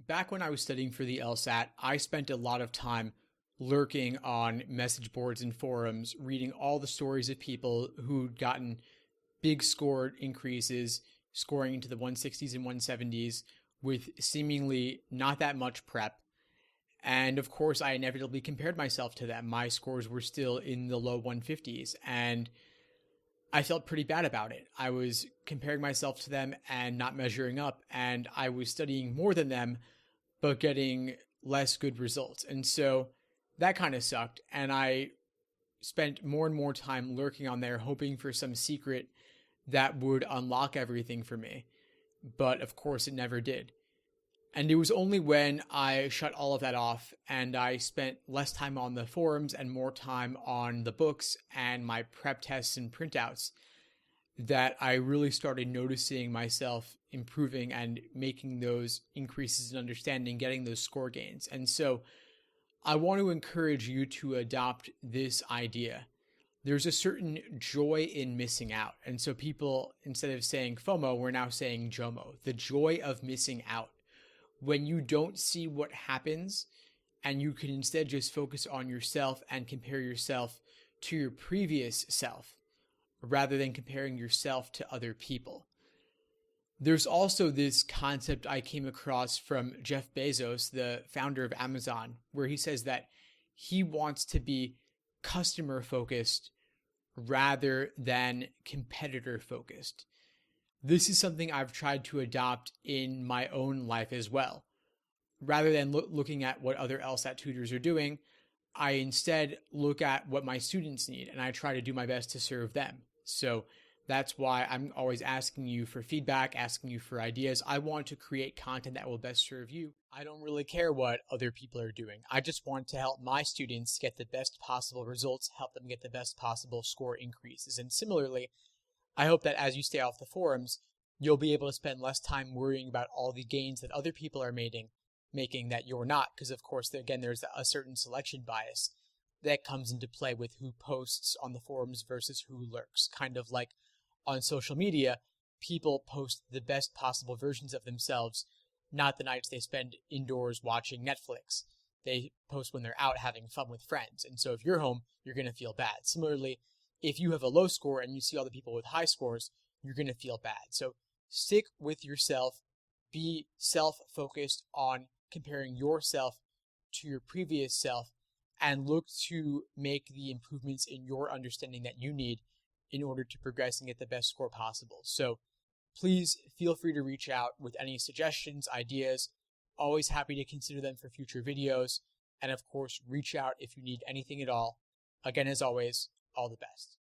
Back when I was studying for the LSAT, I spent a lot of time lurking on message boards and forums, reading all the stories of people who'd gotten big score increases, scoring into the 160s and 170s with seemingly not that much prep. And of course, I inevitably compared myself to them. My scores were still in the low 150s, and I felt pretty bad about it. I was comparing myself to them and not measuring up, and I was studying more than them, but getting less good results. And so that kind of sucked. And I spent more and more time lurking on there, hoping for some secret that would unlock everything for me. But of course, it never did. And it was only when I shut all of that off and I spent less time on the forums and more time on the books and my prep tests and printouts that I really started noticing myself improving and making those increases in understanding, getting those score gains. And so I want to encourage you to adopt this idea. There's a certain joy in missing out. And so people, instead of saying FOMO, we're now saying JOMO, the joy of missing out. When you don't see what happens and you can instead just focus on yourself and compare yourself to your previous self rather than comparing yourself to other people. There's also this concept I came across from Jeff Bezos, the founder of Amazon, where he says that he wants to be customer focused rather than competitor focused. This is something I've tried to adopt in my own life as well. Rather than looking at what other LSAT tutors are doing, I instead look at what my students need and I try to do my best to serve them. So that's why I'm always asking you for feedback, asking you for ideas. I want to create content that will best serve you. I don't really care what other people are doing. I just want to help my students get the best possible results, help them get the best possible score increases. And similarly, I hope that as you stay off the forums, you'll be able to spend less time worrying about all the gains that other people are making that you're not. Because of course, again, there's a certain selection bias that comes into play with who posts on the forums versus who lurks. Kind of like on social media, people post the best possible versions of themselves, not the nights they spend indoors watching Netflix. They post when they're out having fun with friends. And so if you're home, you're going to feel bad. Similarly, if you have a low score and you see all the people with high scores, you're going to feel bad. So stick with yourself, be self-focused on comparing yourself to your previous self, and look to make the improvements in your understanding that you need in order to progress and get the best score possible. So please feel free to reach out with any suggestions, ideas. Always happy to consider them for future videos. And of course, reach out if you need anything at all. Again, as always, all the best.